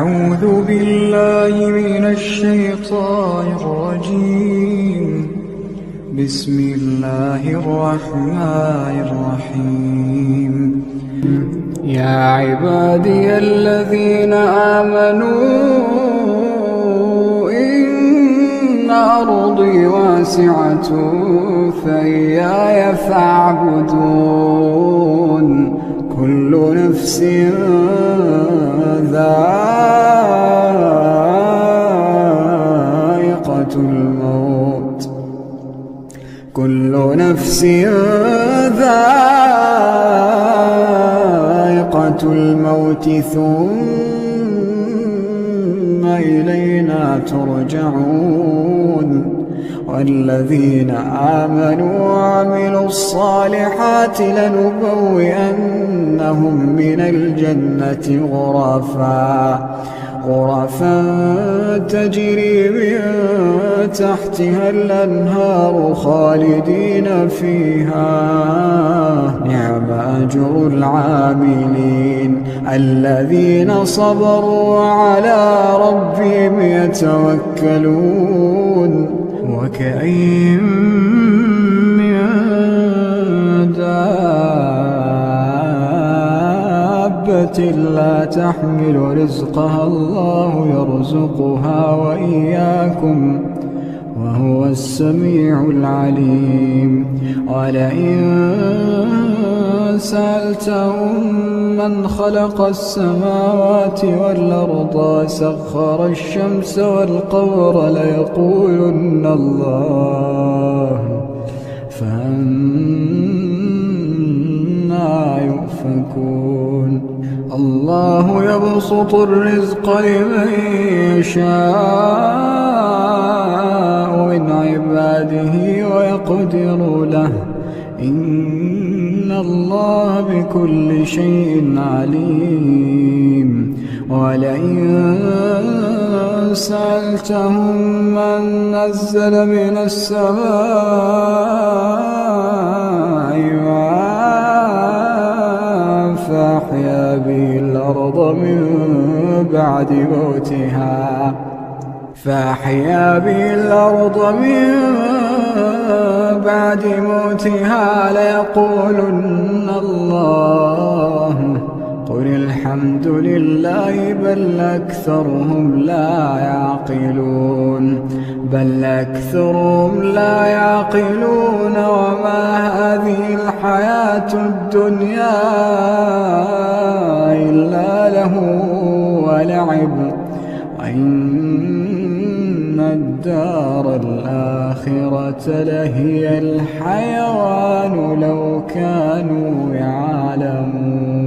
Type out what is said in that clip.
أعوذ بالله من الشيطان الرجيم. بسم الله الرحمن الرحيم. يا عبادي الذين آمنوا إن أرضي واسعة فإياي فاعبدون. كل نفس ذائقة الموت، كل نفس ذائقة الموت ثم إلينا ترجعون. والذين آمنوا وعملوا الصالحات لنبوئنهم من الجنة غرفا تجري من تحتها الأنهار خالدين فيها. نعم أجر العاملين الذين صبروا وعلى ربهم يتوكلون. وكأين من دابة لا تحمل رزقها الله يرزقها وإياكم وهو السميع العليم. ولئن سألتهم من خلق السماوات والأرض وسخر الشمس والقمر ليقولن الله، فأنى يؤفكون. الله يبسط الرزق لمن يشاء من عباده ويقدر له، إن الله بكل شيء عليم. ولئن سألتهم من نزل من السماء ماء فأحيا به الأرض من بعد موتها ليقولن الله. قل الحمد لله بل أكثرهم لا يعقلون. وما هذه الحياة الدنيا إلا له ولعب، وإن الدار الآخرة لهي الحيوان لو كانوا يعلمون.